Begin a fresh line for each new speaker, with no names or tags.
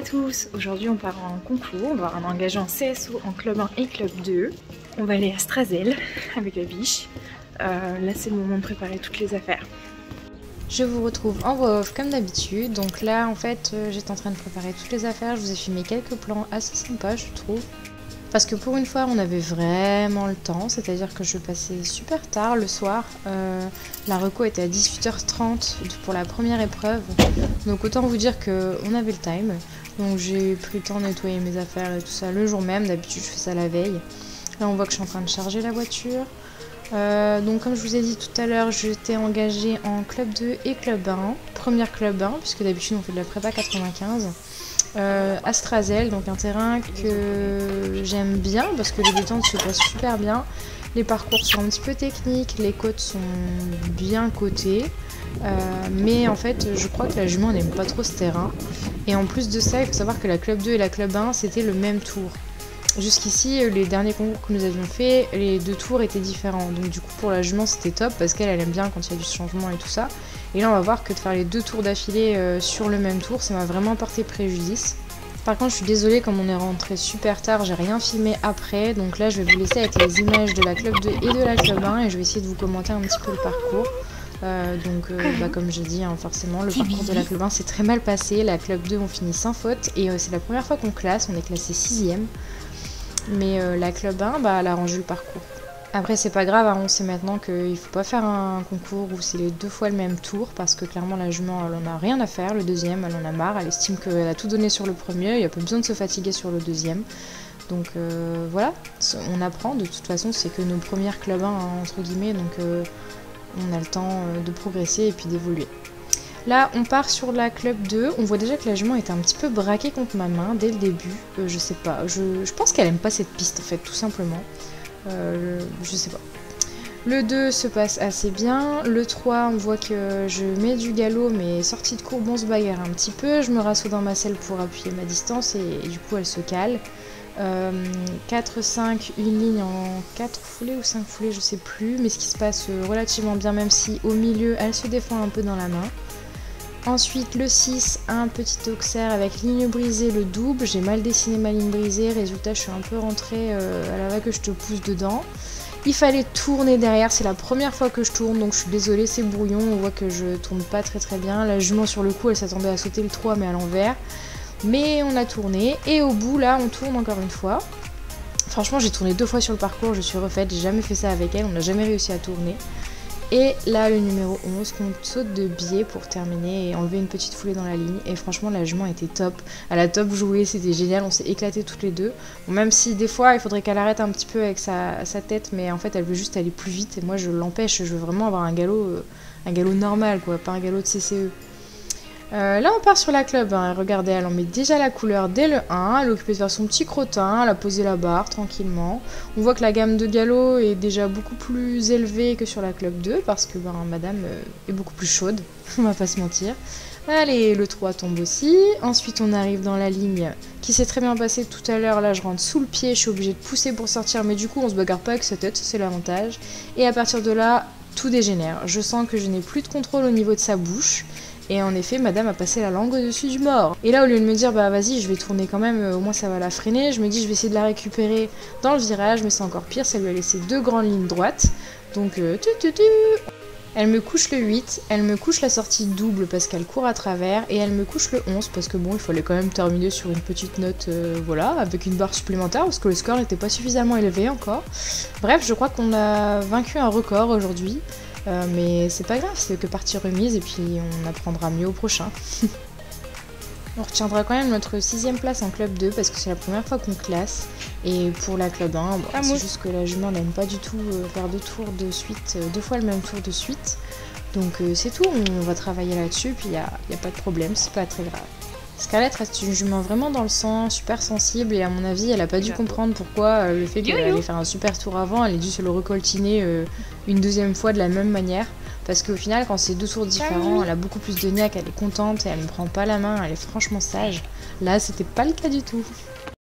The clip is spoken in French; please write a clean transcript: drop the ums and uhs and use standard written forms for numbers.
à tous, aujourd'hui on part en concours, on va avoir un engagement CSO en club 1 et club 2. On va aller à Strazel avec la biche. Là c'est le moment de préparer toutes les affaires.
Je vous retrouve en voix off comme d'habitude, donc là en fait j'étais en train de préparer toutes les affaires, je vous ai filmé quelques plans assez sympas je trouve. Parce que pour une fois on avait vraiment le temps, c'est-à-dire que je passais super tard le soir, la reco était à 18h30 pour la première épreuve, donc autant vous dire qu'on avait le time. Donc j'ai pris le temps de nettoyer mes affaires et tout ça le jour même, d'habitude je fais ça la veille. Là on voit que je suis en train de charger la voiture. Donc comme je vous ai dit tout à l'heure, j'étais engagée en club 2 et club 1, première club 1, puisque d'habitude on fait de la prépa 95. À Strazel, donc un terrain que j'aime bien parce que les détentes se passent super bien. Les parcours sont un petit peu techniques, les côtes sont bien cotées, mais en fait je crois que la jument n'aime pas trop ce terrain. Et en plus de ça, il faut savoir que la club 2 et la club 1 c'était le même tour. Jusqu'ici, les derniers concours que nous avions fait, les deux tours étaient différents. Donc du coup pour la jument c'était top parce qu'elle aime bien quand il y a du changement et tout ça. Et là on va voir que de faire les deux tours d'affilée sur le même tour, ça m'a vraiment porté préjudice. Par contre je suis désolée, comme on est rentré super tard, j'ai rien filmé après. Donc là je vais vous laisser avec les images de la club 2 et de la club 1 et je vais essayer de vous commenter un petit peu le parcours. Comme j'ai dit, hein, forcément le parcours de la club 1 s'est très mal passé. La club 2 on finit sans faute et c'est la première fois qu'on classe, on est classé 6ème. Mais la club 1, elle a rangé le parcours. Après c'est pas grave, hein, on sait maintenant qu'il faut pas faire un concours où c'est les deux fois le même tour, parce que clairement la jument elle en a rien à faire, le deuxième elle en a marre, elle estime qu'elle a tout donné sur le premier, il n'y a pas besoin de se fatiguer sur le deuxième. Donc voilà, on apprend, de toute façon c'est que nos premières club 1 hein, entre guillemets, donc on a le temps de progresser et puis d'évoluer. Là on part sur la club 2, on voit déjà que la jument est un petit peu braquée contre ma main dès le début, je sais pas, je pense qu'elle aime pas cette piste en fait tout simplement. Je sais pas. Le 2 se passe assez bien. Le 3, on voit que je mets du galop, mais sortie de courbe, on se bagarre un petit peu. Je me rassaut dans ma selle pour appuyer ma distance et du coup elle se cale. 4, 5, une ligne en 4 foulées ou 5 foulées, je sais plus. Mais ce qui se passe relativement bien, même si au milieu elle se défend un peu dans la main. Ensuite le 6, un petit auxerre avec ligne brisée, le double, j'ai mal dessiné ma ligne brisée, résultat je suis un peu rentrée à la va que je te pousse dedans. Il fallait tourner derrière, c'est la première fois que je tourne donc je suis désolée, c'est brouillon, on voit que je tourne pas très bien. La jument sur le coup elle s'attendait à sauter le 3 mais à l'envers. Mais on a tourné et au bout là on tourne encore une fois. Franchement j'ai tourné 2 fois sur le parcours, je suis refaite, j'ai jamais fait ça avec elle, on n'a jamais réussi à tourner. Et là le numéro 11 qu'on saute de biais pour terminer et enlever une petite foulée dans la ligne. Et franchement la jument était top, elle a top joué, c'était génial, on s'est éclaté toutes les deux. Bon, même si des fois il faudrait qu'elle arrête un petit peu avec sa tête, mais en fait elle veut juste aller plus vite et moi je l'empêche, je veux vraiment avoir un galop normal quoi, pas un galop de CCE. Là on part sur la club, hein. Regardez, elle en met déjà la couleur dès le 1, elle est occupée de faire son petit crottin, elle a posé la barre tranquillement. On voit que la gamme de galop est déjà beaucoup plus élevée que sur la club 2 parce que madame est beaucoup plus chaude, on va pas se mentir. Allez, le 3 tombe aussi, ensuite on arrive dans la ligne qui s'est très bien passée tout à l'heure, là je rentre sous le pied, je suis obligée de pousser pour sortir mais du coup on se bagarre pas avec sa tête, c'est l'avantage. Et à partir de là, tout dégénère, je sens que je n'ai plus de contrôle au niveau de sa bouche. Et en effet, madame a passé la langue au-dessus du mort. Et là, au lieu de me dire, vas-y, je vais tourner quand même, au moins ça va la freiner, je me dis, je vais essayer de la récupérer dans le virage, mais c'est encore pire, ça lui a laissé 2 grandes lignes droites. Donc, elle me couche le 8, elle me couche la sortie double parce qu'elle court à travers, et elle me couche le 11 parce que bon, il fallait quand même terminer sur une petite note, voilà, avec une barre supplémentaire parce que le score n'était pas suffisamment élevé encore. Bref, je crois qu'on a vaincu un record aujourd'hui. Mais c'est pas grave, c'est que partie remise et puis on apprendra mieux au prochain. On retiendra quand même notre 6ème place en club 2 parce que c'est la première fois qu'on classe. Et pour la club 1, c'est juste que la jument n'aime pas du tout faire 2 tours de suite, 2 fois le même tour de suite. Donc c'est tout, on va travailler là-dessus, puis y a pas de problème, c'est pas très grave. Scarlett reste une jument vraiment dans le sang, super sensible, et à mon avis elle a pas dû comprendre pourquoi le fait qu'elle allait faire un super tour avant, elle a dû se le recoltiner une 2ème fois de la même manière. Parce qu'au final quand c'est 2 tours différents, elle a beaucoup plus de niaque, elle est contente et elle me prend pas la main, elle est franchement sage. Là c'était pas le cas du tout.